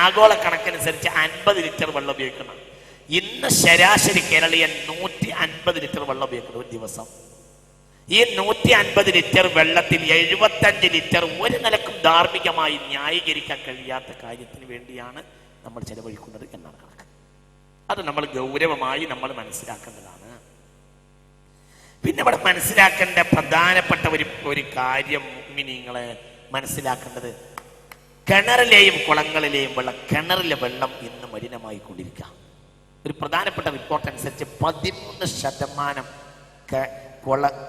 ആഗോള കണക്കനുസരിച്ച് 50 ലിറ്റർ വെള്ളം ഉപയോഗിക്കണം. ഇന്ന് ശരാശരി കേരളീയൻ 150 ലിറ്റർ വെള്ളം ഉപയോഗിക്കണം ഒരു ദിവസം. ഈ 150 ലിറ്റർ വെള്ളത്തിൽ 75 ലിറ്റർ ഒരു നിലക്കും ധാർമ്മികമായി ന്യായീകരിക്കാൻ കഴിയാത്ത കാര്യത്തിന് വേണ്ടിയാണ് നമ്മൾ ചെലവഴിക്കുന്നത് എന്നാണ് കണക്ക്. അത് നമ്മൾ ഗൗരവമായി നമ്മൾ മനസ്സിലാക്കേണ്ടതാണ്. പിന്നെ ഇവിടെ മനസ്സിലാക്കേണ്ട പ്രധാനപ്പെട്ട ഒരു കാര്യം നിങ്ങളെ മനസ്സിലാക്കേണ്ടത്, കിണറിലെയും കുളങ്ങളിലെയും വെള്ളം, കിണറിലെ വെള്ളം ഇന്ന് മലിനമായി കൊണ്ടിരിക്കുക. ഒരു പ്രധാനപ്പെട്ട റിപ്പോർട്ട് അനുസരിച്ച് 13%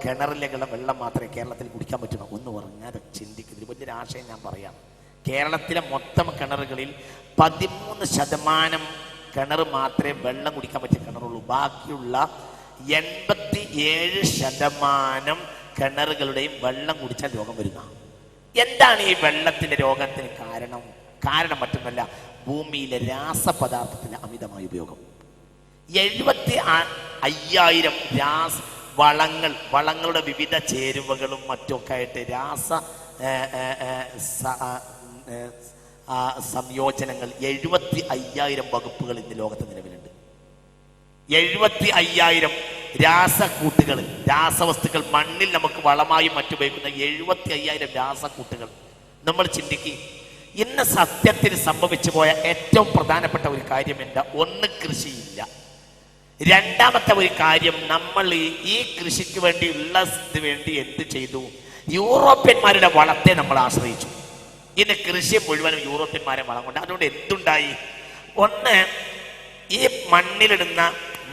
കിണറിലെ വെള്ളം മാത്രമേ കേരളത്തിൽ കുടിക്കാൻ പറ്റുള്ളൂ. ഒന്ന് പറഞ്ഞാൽ ചിന്തിക്കുന്നത് വലിയൊരു ആശയം ഞാൻ പറയാം. കേരളത്തിലെ മൊത്തം കിണറുകളിൽ 13% കിണർ മാത്രമേ വെള്ളം കുടിക്കാൻ പറ്റിയ കിണറുള്ളൂ. ബാക്കിയുള്ള 87% കിണറുകളുടെയും വെള്ളം കുടിച്ചാൽ രോഗം വരുന്ന. എന്താണ് ഈ വെള്ളത്തിന്റെ രോഗത്തിന് കാരണം? കാരണം മറ്റൊന്നല്ല, ഭൂമിയിലെ രാസപദാർത്ഥത്തിന്റെ അമിതമായ ഉപയോഗം. 75,000 വളങ്ങളുടെ വിവിധ ചേരുവകളും മറ്റൊക്കെ ആയിട്ട് സംയോജനങ്ങൾ 75,000 വകുപ്പുകൾ ഇന്ന് ലോകത്ത് നിലവിലുണ്ട്. 75,000 രാസക്കൂട്ടുകൾ, രാസവസ്തുക്കൾ, മണ്ണിൽ നമുക്ക് വളമായും മറ്റുപയോഗിക്കുന്ന 75,000 രാസക്കൂട്ടുകൾ. നമ്മൾ ചിന്തിക്കുക, ഇന്ന് സത്യത്തിൽ സംഭവിച്ചു പോയ ഏറ്റവും പ്രധാനപ്പെട്ട ഒരു കാര്യം എന്താ? ഒന്ന്, കൃഷിയില്ല. രണ്ടാമത്തെ ഒരു കാര്യം, നമ്മൾ ഈ കൃഷിക്ക് വേണ്ടിയുള്ള വേണ്ടി എന്ത് ചെയ്തു? യൂറോപ്യന്മാരുടെ വളത്തെ നമ്മൾ ആശ്രയിച്ചു. ഇന്ന് കൃഷി മുഴുവനും യൂറോപ്യന്മാരെ വളം കൊണ്ട്. അതുകൊണ്ട് എന്തുണ്ടായി? ഒന്ന്, ഈ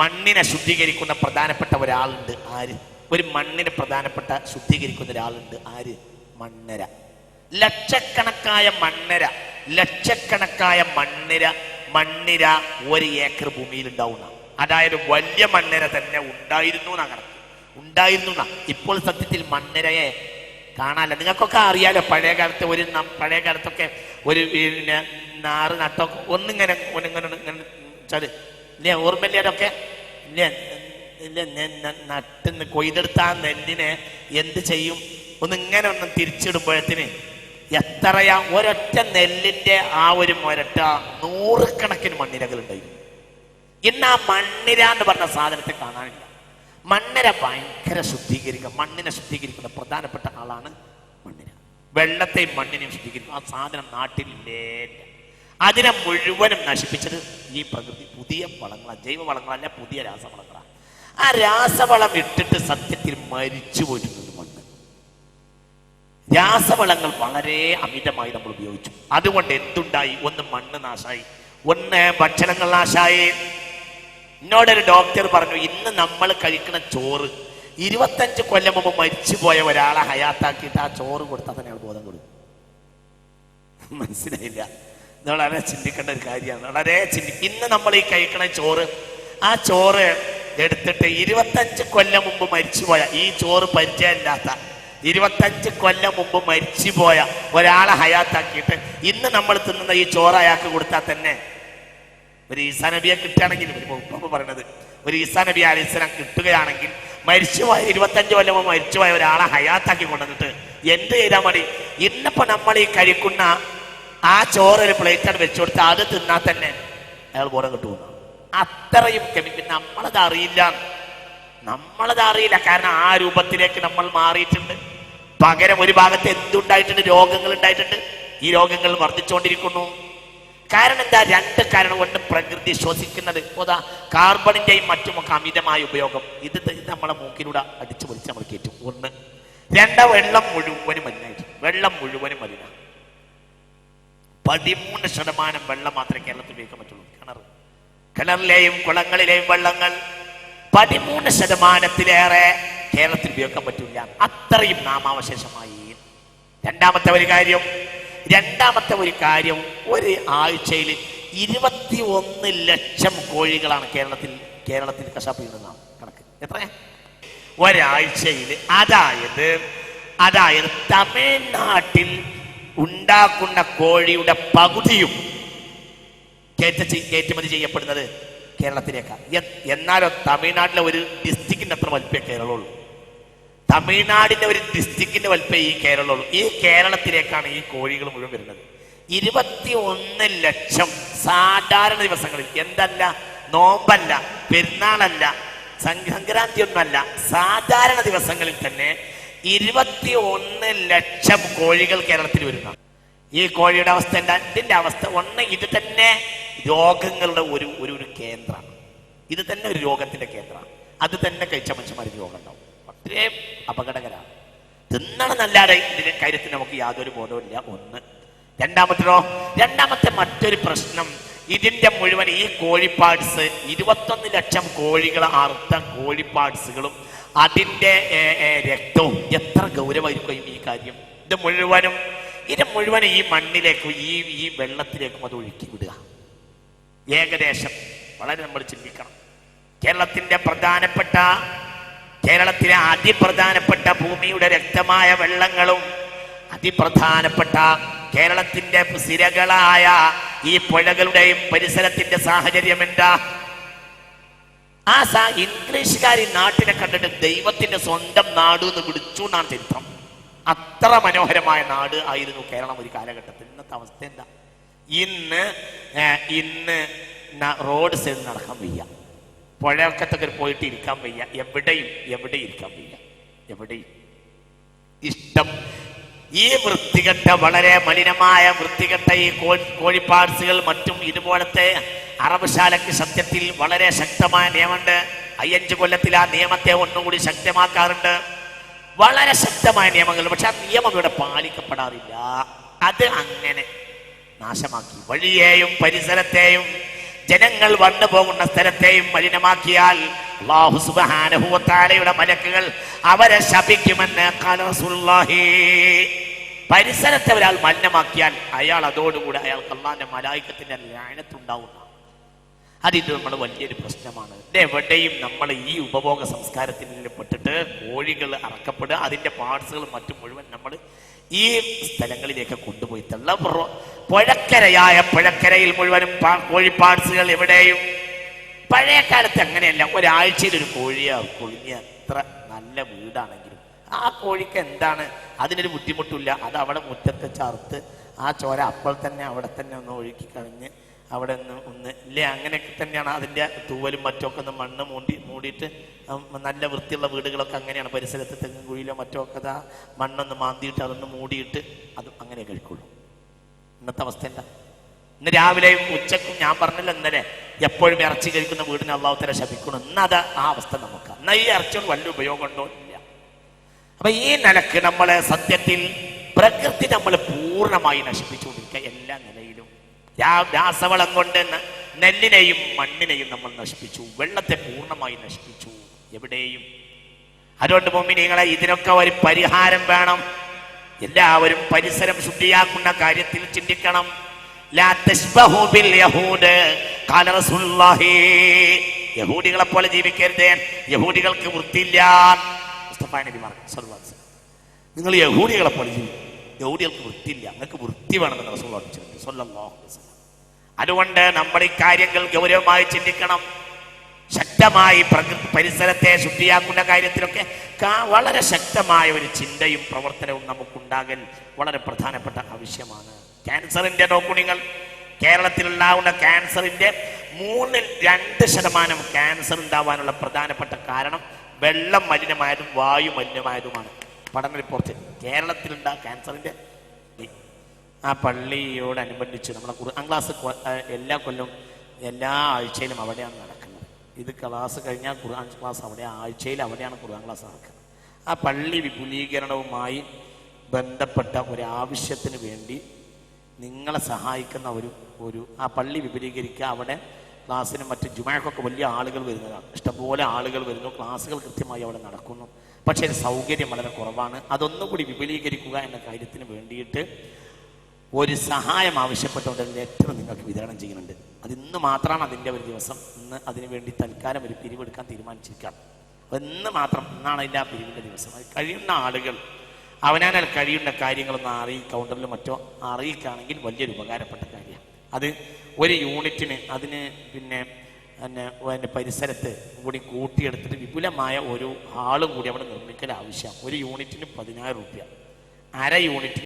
മണ്ണിനെ ശുദ്ധീകരിക്കുന്ന പ്രധാനപ്പെട്ട ഒരാളുണ്ട്. ആര്? ഒരു മണ്ണിനെ ശുദ്ധീകരിക്കുന്ന ഒരാളുണ്ട്. ആര്? മണ്ണര. ലക്ഷക്കണക്കായ മണ്ണിര 1 ഏക്കർ ഭൂമിയിൽ ഉണ്ടാവുന്ന, അതായത് വലിയ മണ്ണിര തന്നെ ഉണ്ടായിരുന്നു എന്നാ. ഇപ്പോൾ സത്യത്തിൽ മണ്ണിരയെ കാണാനല്ല. നിങ്ങൾക്കൊക്കെ അറിയാലോ, പഴയ കാലത്തൊക്കെ ഒരു നാറ് നട്ടൊക്കെ ഒന്നിങ്ങനെ ഇല്ലേ? ഓർമ്മയില്ലേ? അതൊക്കെ ഇല്ലേ? നട്ടിന്ന് കൊയ്തെടുത്ത ആ നെല്ലിനെ എന്ത് ചെയ്യും? ഒന്നിങ്ങനെ തിരിച്ചിടുമ്പോഴത്തിന് എത്രയാ ഒരൊറ്റ നെല്ലിന്റെ ആ ഒരു മുരട്ട 100 കണക്കിന് മണ്ണിരകൾ ഉണ്ടായിരുന്നു. ഇന്ന് ആ മണ്ണിര എന്ന് പറഞ്ഞ സാധനത്തെ കാണാനില്ല. മണ്ണിര ഭയങ്കര മണ്ണിനെ ശുദ്ധീകരിക്കുന്ന പ്രധാനപ്പെട്ട ആളാണ് മണ്ണിര. വെള്ളത്തെയും മണ്ണിനെയും ശുദ്ധീകരിക്കും. ആ സാധനം നാട്ടിലില്ലേ. അതിനെ മുഴുവനും നശിപ്പിച്ചത് ഈ പ്രകൃതി. പുതിയ വളങ്ങളാണ്, ജൈവ വളങ്ങളല്ല, പുതിയ രാസവളങ്ങളാണ്. ആ രാസവളം ഇട്ടിട്ട് സത്യത്തിൽ മരിച്ചു പോയിട്ടുണ്ട് മണ്ണ്. രാസവളങ്ങൾ വളരെ അമിതമായി നമ്മൾ ഉപയോഗിച്ചു. അതുകൊണ്ട് എന്തുണ്ടായി? ഒന്ന്, മണ്ണ് നാശായി. ഒന്ന്, ഭക്ഷണങ്ങൾ നാശായി. എന്നോടൊരു ഡോക്ടർ പറഞ്ഞു, ഇന്ന് നമ്മൾ കഴിക്കുന്ന ചോറ് 25 കൊല്ലം മുമ്പ് മരിച്ചുപോയ ഒരാളെ ഹയാത്താക്കിയിട്ട് ആ ചോറ് കൊടുത്താൽ തന്നെ ബോധം കൊടുക്കും. മനസ്സിലായില്ല? വളരെ ചിന്തിക്കേണ്ട ഒരു കാര്യമാണ്. ഇന്ന് നമ്മൾ ഈ കഴിക്കുന്ന ചോറ്, ആ ചോറ് എടുത്തിട്ട് 25 കൊല്ലം മുമ്പ് മരിച്ചുപോയ, ഈ ചോറ് പരിചയമില്ലാത്ത 25 കൊല്ലം മുമ്പ് മരിച്ചുപോയ ഒരാളെ ഹയാത്താക്കിയിട്ട് ഇന്ന് നമ്മൾ തിന്നുന്ന ഈ ചോറ് അയാൾക്ക് കൊടുത്താൽ തന്നെ, ഒരു ഈസാ നബിയെ കിട്ടുകയാണെങ്കിൽ, മുമ്പ് പറയുന്നത് ഒരു ഈസാ നബി അലൈഹിസ്സലാം കിട്ടുകയാണെങ്കിൽ, മരിച്ചുപോയ 25 കൊല്ലം മുമ്പ് മരിച്ചുപോയ ഒരാളെ ഹയാത്താക്കി കൊണ്ടുവന്നിട്ട് എന്ത് ചെയ്താൽ മതി? ഇന്നിപ്പോ നമ്മൾ ഈ കഴിക്കുന്ന ആ ചോറ് ഒരു പ്ലേറ്റാണ് വെച്ചു കൊടുത്താൽ അത് തിന്നാൽ തന്നെ അയാൾ ബോധം കിട്ടുന്നു. അത്രയും നമ്മളത് അറിയില്ല. കാരണം ആ രൂപത്തിലേക്ക് നമ്മൾ മാറിയിട്ടുണ്ട്. പകരം ഒരു ഭാഗത്ത് എന്തുണ്ടായിട്ടുണ്ട്? രോഗങ്ങൾ ഉണ്ടായിട്ടുണ്ട്. ഈ രോഗങ്ങൾ വർദ്ധിച്ചുകൊണ്ടിരിക്കുന്നു. കാരണം എന്താ? 2 കാരണം കൊണ്ട് പ്രകൃതി ശ്വസിക്കുന്നത്. കാർബണിന്റെയും മറ്റുമൊക്കെ അമിതമായ ഉപയോഗം. ഇത് നമ്മളെ മൂക്കിലൂടെ അടിച്ചു പൊളിച്ച് നമ്മൾ കയറ്റും. 1. 2, വെള്ളം മുഴുവനും മലിന. 13% വെള്ളം മാത്രമേ കേരളത്തിൽ ഉപയോഗിക്കാൻ പറ്റുള്ളൂ. കിണറിലെയും കുളങ്ങളിലെയും വെള്ളങ്ങൾ 13%-ലേറെ കേരളത്തിൽ ഉപയോഗിക്കാൻ പറ്റില്ല. അത്രയും നാമാവശേഷമായി. രണ്ടാമത്തെ ഒരു കാര്യം, ഒരു ആഴ്ചയിൽ 21 ലക്ഷം കോഴികളാണ് കേരളത്തിൽ കശാപ്പ് ചെയ്യുന്നതാണ് കണക്ക്. എത്ര? ഒരാഴ്ചയിൽ. അതായത് തമിഴ്നാട്ടിൽ ഉണ്ടാക്കുന്ന കോഴിയുടെ പകുതിയും കയറ്റുമതി ചെയ്യപ്പെടുന്നത് കേരളത്തിലേക്കാണ്. എന്നാലോ തമിഴ്നാട്ടിലെ ഒരു ഡിസ്ട്രിക്റ്റിന്റെ അത്ര വലിപ്പേ കേരളമുള്ളൂ. തമിഴ്നാടിന്റെ ഒരു ഡിസ്ട്രിക്റ്റിന്റെ വലിപ്പേ ഈ കേരളമുള്ളൂ. ഈ കേരളത്തിലേക്കാണ് ഈ കോഴികൾ മുഴുവൻ വരുന്നത്. 21 ലക്ഷം സാധാരണ ദിവസങ്ങളിൽ, എന്തല്ല, നോമ്പല്ല, പെരുന്നാളല്ല, സംക്രാന്തി ഒന്നല്ല, സാധാരണ ദിവസങ്ങളിൽ തന്നെ 21 ലക്ഷം കോഴികൾ കേരളത്തിൽ വരുന്ന ഈ കോഴിയുടെ അവസ്ഥ എന്താ? ഇതിന്റെ അവസ്ഥ ഒന്ന്, ഇത് തന്നെ രോഗങ്ങളുടെ ഒരു ഒരു കേന്ദ്രമാണ്. ഇത് തന്നെ ഒരു രോഗത്തിന്റെ കേന്ദ്രമാണ്. അത് തന്നെ കഴിച്ച മനുഷ്യന്മാർക്ക് രോഗം ഉണ്ടാവും. വളരെ അപകടകരമാണ്. തിന്നണമെന്നല്ലാതെ ഇതിന്റെ കാര്യത്തിൽ നമുക്ക് യാതൊരു ബോധവും ഇല്ല. ഒന്ന്. രണ്ടാമത്തെ മറ്റൊരു പ്രശ്നം, ഇതിന്റെ മുഴുവൻ ഈ കോഴിപ്പാട്സ്, 21 ലക്ഷം കോഴികൾ അറുത്ത കോഴിപ്പാട്സുകളും അതിന്റെ രക്തവും എത്ര ഗൗരവമായിരിക്കും ഈ കാര്യം. ഇത് മുഴുവൻ ഈ മണ്ണിലേക്കും ഈ വെള്ളത്തിലേക്കും അത് ഒഴുക്കി വിടുക. ഏകദേശം വളരെ നമ്മൾ ചിന്തിക്കണം. കേരളത്തിലെ അതിപ്രധാനപ്പെട്ട ഭൂമിയുടെ രക്തമായ വെള്ളങ്ങളും അതിപ്രധാനപ്പെട്ട കേരളത്തിന്റെ സിരകളായ ഈ പുഴകളുടെയും പരിസരത്തിന്റെ സാഹചര്യം എന്താ? ഇംഗ്ലീഷുകാർ ഈ നാട്ടിനെ കണ്ടിട്ട് ദൈവത്തിന്റെ സ്വന്തം നാട് എന്ന് വിളിച്ചു എന്നാണ് ചരിത്രം. അത്ര മനോഹരമായ നാട് ആയിരുന്നു കേരളം ഒരു കാലഘട്ടത്തിൽ. ഇന്നത്തെ അവസ്ഥ എന്താ? ഇന്ന് റോഡ് സൈഡ് നടക്കാൻ വയ്യ, പുഴക്കത്തൊക്കെ പോയിട്ട് ഇരിക്കാൻ വയ്യ, എവിടെയും ഇരിക്കാൻ വയ്യ, എവിടെയും ഇഷ്ടം ഈ വൃത്തികെട്ട, വളരെ മലിനമായ വൃത്തികെട്ട ഈ കോഴിപ്പാട്സുകൾ മറ്റും ഇതുപോലത്തെ അറബുശാലയ്ക്ക് സത്യത്തിൽ വളരെ ശക്തമായ നിയമമുണ്ട്. 5 കൊല്ലത്തിൽ ആ നിയമത്തെ ഒന്നുകൂടി ശക്തമാക്കാറുണ്ട്. വളരെ ശക്തമായ നിയമങ്ങൾ. പക്ഷെ ആ നിയമം ഇവിടെ പാലിക്കപ്പെടാറില്ല. അത് അങ്ങനെ നാശമാക്കി. വഴിയെയും പരിസരത്തെയും ജനങ്ങൾ വന്നു പോകുന്ന സ്ഥലത്തെയും മലിനമാക്കിയാൽ അല്ലാഹു സുബ്ഹാനഹു വ തആലയുടെ മലക്കുകൾ അവരെ ശപിക്കുമെന്ന് റസൂലുള്ളാഹി. പരിസരത്തെ ഒരാൾ മലിനമാക്കിയാൽ അതോടുകൂടി അയാൾക്ക് അല്ലാഹുവിന്റെ മലായികത്തിന്റെ ലഅനത്തുണ്ടാവുന്ന. അതിത് നമ്മൾ വലിയൊരു പ്രശ്നമാണ്. എവിടെയും നമ്മൾ ഈ ഉപഭോഗ സംസ്കാരത്തിൽ പെട്ടിട്ട് കോഴികൾ അറക്കപ്പെടുക, അതിന്റെ പാർട്സുകൾ മറ്റും മുഴുവൻ നമ്മൾ ഈ സ്ഥലങ്ങളിലേക്ക് കൊണ്ടുപോയി തള്ള. പുഴക്കരയിൽ മുഴുവനും കോഴിപ്പാട്സുകൾ എവിടെയും. പഴയ കാലത്ത് അങ്ങനെയല്ല. ഒരാഴ്ചയിൽ ഒരു കോഴിയെ കൊഴിഞ്ഞ എത്ര നല്ല വീടാണെങ്കിലും ആ കോഴിക്ക് എന്താണ്, അതിനൊരു ബുദ്ധിമുട്ടില്ല. അത് അവിടെ മുറ്റത്തെ ചറുത്ത് ആ ചോര അപ്പോൾ തന്നെ അവിടെ തന്നെ ഒന്ന് ഒഴുക്കി കളഞ്ഞ് അവിടെ ഒന്ന് ഇല്ലേ, അങ്ങനെയൊക്കെ തന്നെയാണ്. അതിൻ്റെ തൂവലും മറ്റൊക്കെ ഒന്ന് മണ്ണ് മൂടിയിട്ട് നല്ല വൃത്തിയുള്ള വീടുകളൊക്കെ അങ്ങനെയാണ്. പരിസരത്ത് തെങ്ങും കുഴിയിലോ മറ്റോ ഒക്കെ മണ്ണൊന്ന് മാന്തിയിട്ട് അതൊന്ന് മൂടിയിട്ട് അത് അങ്ങനെ കഴിക്കുള്ളൂ. ഇന്നത്തെ അവസ്ഥ എന്താ? ഇന്ന് രാവിലെയും ഉച്ചക്കും ഞാൻ പറഞ്ഞല്ലോ ഇന്നലെ, എപ്പോഴും ഇറച്ചി കഴിക്കുന്ന വീടിന് അല്ലാഹു തആല ശപിക്കണം. ഇന്നത് ആ അവസ്ഥ നമുക്ക്. എന്നാൽ ഈ ഇറച്ചിയോട് വലിയ ഉപയോഗം ഉണ്ടോ? ഇല്ല. അപ്പൊ ഈ നിലക്ക് നമ്മളെ സത്യത്തിൽ പ്രകൃതി നമ്മൾ പൂർണ്ണമായി നശിപ്പിച്ചുകൊണ്ടിരിക്കുക. എല്ലാ നിലയിലും രാസവളം കൊണ്ട് നെല്ലിനെയും മണ്ണിനെയും നമ്മൾ നശിപ്പിച്ചു, വെള്ളത്തെ പൂർണ്ണമായി നശിപ്പിച്ചു എവിടെയും. അതുകൊണ്ട് മുഅ്മിനീങ്ങളെ, ഇതിനൊക്കെ ഒരു പരിഹാരം വേണം. എല്ലാവരും പരിസരം ശുദ്ധിയാക്കുന്ന കാര്യത്തിൽ ചിന്തിക്കണം. ലാ തശ്ബഹു ബിൽ യഹൂദ് ഖാല റസൂലുള്ളാഹി. യഹൂദികളെ പോലെ ജീവിക്കരുത്. യഹൂദികൾക്ക് വൃത്തിയില്ല. മുസ്തഫ നബി പറഞ്ഞു, നിങ്ങൾ യഹൂദികളെ പോലെ ജീവിക്കും. യഹൂദികൾക്ക് വൃത്തിയില്ല, നിങ്ങൾക്ക് വൃത്തി വേണമെന്ന് റസൂലുള്ളാഹി സ്വല്ലല്ലാഹു അലൈഹി വസല്ലം. അതുകൊണ്ട് നമ്മൾ ഈ കാര്യങ്ങൾ ഗൗരവമായി ചിന്തിക്കണം. ശക്തമായി പരിസരത്തെ ശുദ്ധിയാക്കുന്ന കാര്യത്തിലൊക്കെ വളരെ ശക്തമായ ഒരു ചിന്തയും പ്രവർത്തനവും നമുക്കുണ്ടാകൽ വളരെ പ്രധാനപ്പെട്ട ആവശ്യമാണ്. ക്യാൻസറിന്റെ നോക്കുണികൾ, കേരളത്തിലുണ്ടാവുന്ന ക്യാൻസറിന്റെ 2% ക്യാൻസർ ഉണ്ടാവാനുള്ള പ്രധാനപ്പെട്ട കാരണം വെള്ളം മലിനമായതും വായു മലിനമായതുമാണ്. പഠന റിപ്പോർട്ട്. കേരളത്തിലുണ്ടാകുന്ന ക്യാൻസറിന്റെ ആ പള്ളിയോടനുബന്ധിച്ച് നമ്മളെ ഖുർആൻ ക്ലാസ് എല്ലാ കൊല്ലവും എല്ലാ ആഴ്ചയിലും അവിടെയാണ് നടക്കുന്നത്. ഇത് ക്ലാസ് കഴിഞ്ഞാൽ ഖുർആൻ ക്ലാസ് ആഴ്ചയിൽ അവിടെയാണ് ഖുർആൻ ക്ലാസ് നടക്കുന്നത്. ആ പള്ളി വിപുലീകരണവുമായി ബന്ധപ്പെട്ട ഒരാവശ്യത്തിന് വേണ്ടി നിങ്ങളെ സഹായിക്കുന്ന ഒരു ആ പള്ളി വിപുലീകരിക്കുക. അവിടെ ക്ലാസ്സിനും മറ്റ് ജുമഅക്കൊക്കെ വലിയ ആളുകൾ വരുന്നതാണ്. ഇഷ്ടംപോലെ ആളുകൾ വരുന്നു. ക്ലാസ്സുകൾ കൃത്യമായി അവിടെ നടക്കുന്നു. പക്ഷേ സൗകര്യം വളരെ കുറവാണ്. അതൊന്നുകൂടി വിപുലീകരിക്കുക എന്ന കാര്യത്തിന് വേണ്ടിയിട്ട് ഒരു സഹായം ആവശ്യപ്പെട്ടുകൊണ്ട് ലെറ്റർ നിങ്ങൾക്ക് വിതരണം ചെയ്യുന്നുണ്ട്. അത് ഇന്ന് മാത്രമാണ് അതിൻ്റെ ഒരു ദിവസം. ഇന്ന് അതിനു വേണ്ടി തൽക്കാലം ഒരു പിരിവെടുക്കാൻ തീരുമാനിച്ചിരിക്കുകയാണ്. ഇന്ന് മാത്രം, ഇന്നാണ് അതിൻ്റെ ആ പിരിവിൻ്റെ ദിവസം. അത് കഴിയുന്ന ആളുകൾ അവനാൽ കഴിയുന്ന കാര്യങ്ങളൊന്ന് കൗണ്ടറിൽ മറ്റോ അറിയിക്കുകയാണെങ്കിൽ വലിയൊരു ഉപകാരപ്പെട്ട കാര്യമാണ്. അത് ഒരു യൂണിറ്റിന് അതിന് പിന്നെ പരിസരത്ത് കൂടി കൂട്ടിയെടുത്തിട്ട് വിപുലമായ ഒരു ഹാളും കൂടി അവിടെ നിർമ്മിക്കൽ ആവശ്യമാണ്. ഒരു യൂണിറ്റിന് 10,000 രൂപ, അര യൂണിറ്റിന്